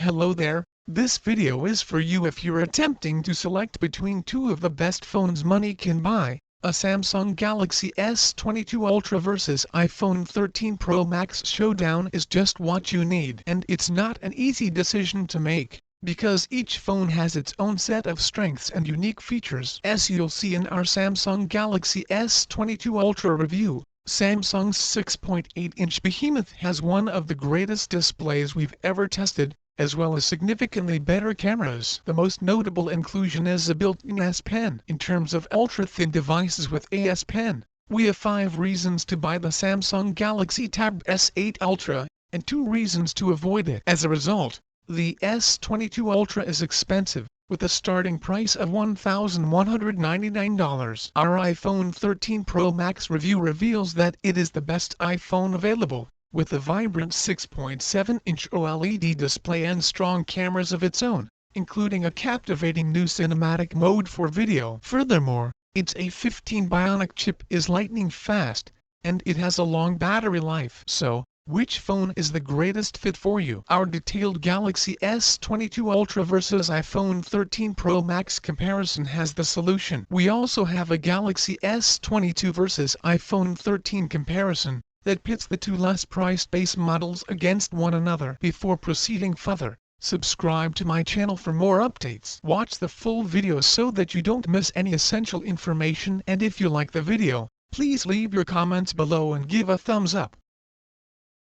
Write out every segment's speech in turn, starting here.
Hello there, this video is for you if you're attempting to select between two of the best phones money can buy, a Samsung Galaxy S22 Ultra versus iPhone 13 Pro Max. Showdown is just what you need. And it's not an easy decision to make, because each phone has its own set of strengths and unique features. As you'll see in our Samsung Galaxy S22 Ultra review, Samsung's 6.8-inch behemoth has one of the greatest displays we've ever tested, as well as significantly better cameras. The most notable inclusion is a built-in S Pen. In terms of ultra-thin devices with a S Pen, we have 5 reasons to buy the Samsung Galaxy Tab S8 Ultra, and 2 reasons to avoid it. As a result, the S22 Ultra is expensive, with a starting price of $1,199. Our iPhone 13 Pro Max review reveals that it is the best iPhone available, with a vibrant 6.7-inch OLED display and strong cameras of its own, including a captivating new cinematic mode for video. Furthermore, its A15 Bionic chip is lightning fast, and it has a long battery life. So, which phone is the greatest fit for you? Our detailed Galaxy S22 Ultra versus iPhone 13 Pro Max comparison has the solution. We also have a Galaxy S22 versus iPhone 13 comparison that pits the two less-priced base models against one another. Before proceeding further, subscribe to my channel for more updates. Watch the full video so that you don't miss any essential information, and if you like the video, please leave your comments below and give a thumbs up.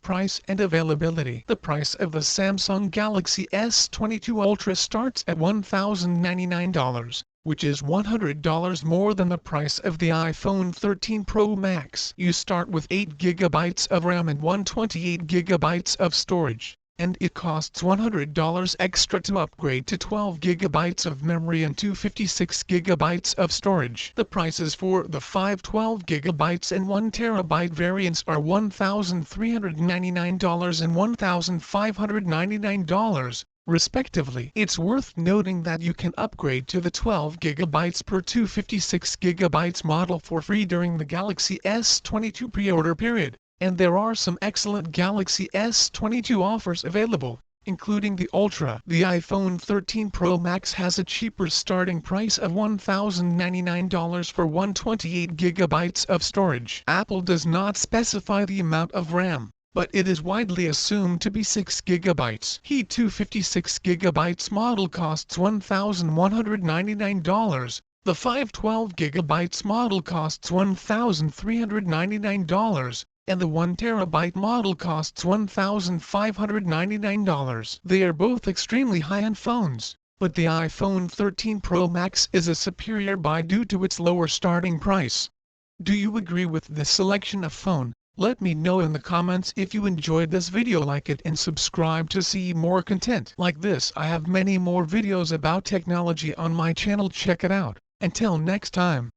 Price and availability. The price of the Samsung Galaxy S22 Ultra starts at $1,099, which is $100 more than the price of the iPhone 13 Pro Max. You start with 8 GB of RAM and 128 GB of storage, and it costs $100 extra to upgrade to 12 GB of memory and 256 GB of storage. The prices for the 512 GB and 1 TB variants are $1,399 and $1,599, respectively. It's worth noting that you can upgrade to the 12 GB per 256 GB model for free during the Galaxy S22 pre-order period. And there are some excellent Galaxy S22 offers available, including the Ultra. The iPhone 13 Pro Max has a cheaper starting price of $1,099 for 128 GB of storage. Apple does not specify the amount of RAM, but it is widely assumed to be 6 GB. The 256 GB model costs $1,199. The 512 GB model costs $1,399. And the 1 TB model costs $1,599. They are both extremely high-end phones, but the iPhone 13 Pro Max is a superior buy due to its lower starting price. Do you agree with this selection of phone? Let me know in the comments. If you enjoyed this video, like it and subscribe to see more content like this. I have many more videos about technology on my channel. Check it out. Until next time.